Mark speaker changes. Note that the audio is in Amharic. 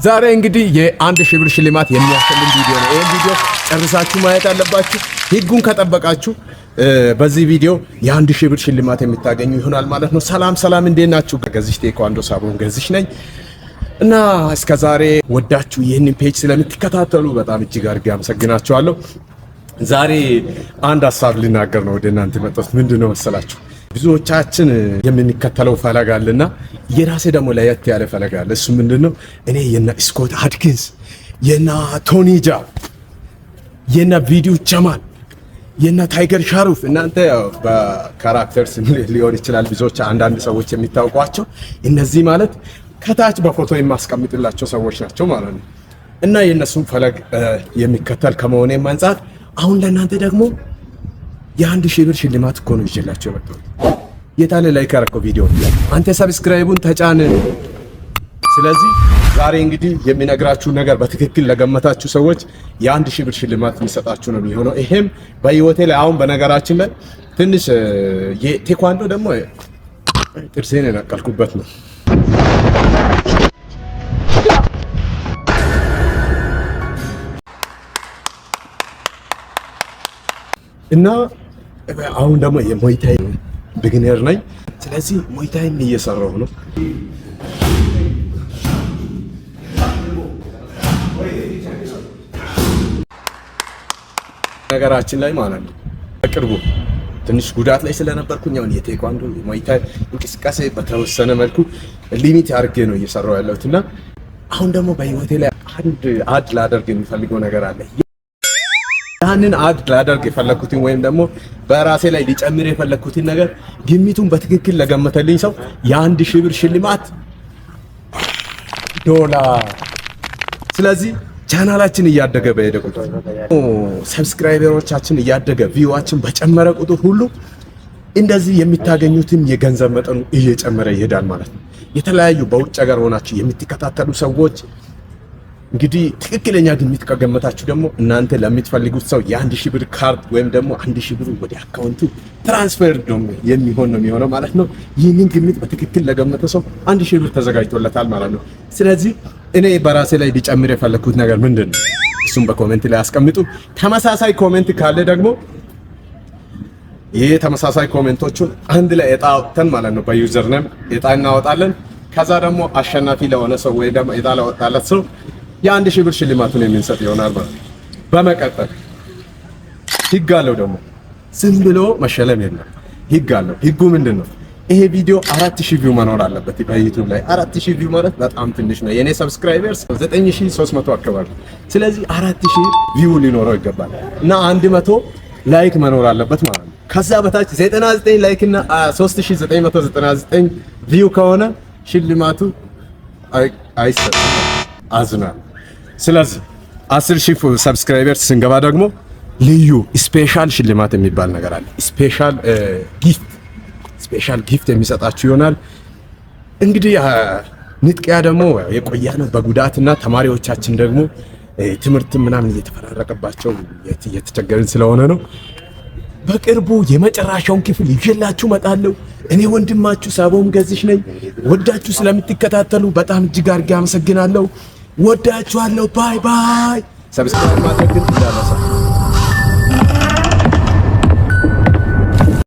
Speaker 1: ዛሬ እንግዲህ የአንድ ሺህ ብር ሽልማት የሚያስፈልግ ቪዲዮ ነው። ይሄን ቪዲዮ ጨርሳችሁ ማየት አለባችሁ። ህጉን ከጠበቃችሁ በዚህ ቪዲዮ የአንድ ሺህ ብር ሽልማት የምታገኙ ይሆናል ማለት ነው። ሰላም እንዴት ናችሁ? ገዝሽ ቴኳንዶ ሳቦን ገዝሽ ነኝ እና እስከዛሬ ወዳችሁ ይህንን ፔጅ ስለምትከታተሉ በጣም እጅግ አድርጌ አመሰግናችኋለሁ። ዛሬ አንድ ሀሳብ ልናገር ነው ወደ እናንተ መጣሁት። ምንድነው መሰላችሁ? ብዙዎቻችን የምንከተለው ፈለግ አለና የራሴ ደግሞ ለየት ያለ ፈለግ አለ። እሱ ምንድነው? እኔ የና ስኮት አድኪንስ፣ የና ቶኒ ጃ፣ የና ቪዲዮ ጀማል፣ የና ታይገር ሻሩፍ እናንተ በካራክተርስ ሊሆን ይችላል ብዙዎች አንዳንድ ሰዎች የሚታወቋቸው እነዚህ ማለት ከታች በፎቶ የማስቀምጥላቸው ሰዎች ናቸው ማለት ነው። እና የነሱን ፈለግ የሚከተል ከመሆኔም አንፃር አሁን ለእናንተ ደግሞ የአንድ ሺህ ብር ሽልማት እኮ ነው ይዤላችሁ የመጣሁት። የታለ ላይክ አድርገው ቪዲዮ አንተ ሰብስክራይቡን ተጫን። ስለዚህ ዛሬ እንግዲህ የሚነግራችሁ ነገር በትክክል ለገመታችሁ ሰዎች የአንድ ሺህ ብር ሽልማት የሚሰጣችሁ ነው የሚሆነው። ይሄም በህይወቴ ላይ አሁን በነገራችን ላይ ትንሽ የቴኳንዶ ደግሞ ጥርሴን የነቀልኩበት ነው እና አሁን ደግሞ የሞይታይ ቢግነር ነኝ። ስለዚህ ሞይታይም እየሰራሁ ነው። ነገራችን ላይ ማለት ነው በቅርቡ ትንሽ ጉዳት ላይ ስለነበርኩኝ አሁን የቴኳንዶ የሞይታይ እንቅስቃሴ በተወሰነ መልኩ ሊሚት አድርጌ ነው እየሰራሁ ያለሁት እና አሁን ደግሞ በህይወቴ ላይ አንድ አድ ላደርግ የሚፈልገው ነገር አለ። ያንን አድ ላደርግ የፈለኩትን ወይም ደግሞ በራሴ ላይ ሊጨምር የፈለኩትን ነገር ግምቱን በትክክል ለገመተልኝ ሰው የአንድ ሺህ ብር ሽልማት $። ስለዚህ ቻናላችን እያደገ በሄደ ቁጥር ሰብስክራይበሮቻችን እያደገ ቪዋችን በጨመረ ቁጥር ሁሉ እንደዚህ የምታገኙትን የገንዘብ መጠኑ እየጨመረ ይሄዳል ማለት ነው። የተለያዩ በውጭ ሀገር ሆናችሁ የምትከታተሉ ሰዎች እንግዲህ ትክክለኛ ግምት ከገመታችሁ ደግሞ እናንተ ለምትፈልጉት ሰው የአንድ ሺህ ብር ካርድ ወይም ደግሞ 1000 ብር ወደ አካውንቱ ትራንስፈር ነው የሚሆነው ማለት ነው። ይህንን ግምት በትክክል ለገመተ ሰው 1000 ብር ተዘጋጅቶለታል ማለት ነው። ስለዚህ እኔ በራሴ ላይ ሊጨምር የፈለኩት ነገር ምንድነው? እሱም በኮሜንት ላይ አስቀምጡ። ተመሳሳይ ኮሜንት ካለ ደግሞ ይሄ ተመሳሳይ ኮሜንቶቹን አንድ ላይ እጣ አውጥተን ማለት ነው በዩዘር ኔም እጣ እናወጣለን። ከዛ ደግሞ አሸናፊ ለሆነ ሰው ወይ ደግሞ እጣ ለወጣለት ሰው የአንድ ሺህ ብር ሽልማቱን የምንሰጥ ይሆናል ማለት ነው። በመቀጠል ህግ አለው ደግሞ ዝም ብሎ መሸለም የለም። ህግ አለው። ህጉ ምንድነው? ይሄ ቪዲዮ 4000 ቪው መኖር አለበት በዩቲዩብ ላይ። 4000 ቪው ማለት በጣም ትንሽ ነው። የኔ ሰብስክራይበርስ 9300 አካባቢ። ስለዚህ 4000 ቪው ሊኖረው ይገባል እና 100 ላይክ መኖር አለበት ማለት ነው። ከዛ በታች 99 ላይክ እና 3999 ቪው ከሆነ ሽልማቱ አይሰጥም። አዝናል። ስለዚህ 10000 ሰብስክራይበርስ ስንገባ ደግሞ ልዩ ስፔሻል ሽልማት የሚባል ነገር አለ። ስፔሻል ጊፍት የሚሰጣችሁ ይሆናል። እንግዲህ ንጥቂያ ደግሞ የቆያ ነው በጉዳትና ተማሪዎቻችን ደግሞ ትምህርት ምናምን እየተፈራረቀባቸው እየተቸገርን ስለሆነ ነው። በቅርቡ የመጨረሻውን ክፍል ይዤላችሁ እመጣለሁ። እኔ ወንድማችሁ ሳቦም ገዝሽ ነኝ። ወዳችሁ ስለምትከታተሉ በጣም እጅግ አድርጌ አመሰግናለሁ። ወዳችኋለሁ። ባይ ባይ። ሰብስክራይብ ማድረግ ግን እንዳትረሱ።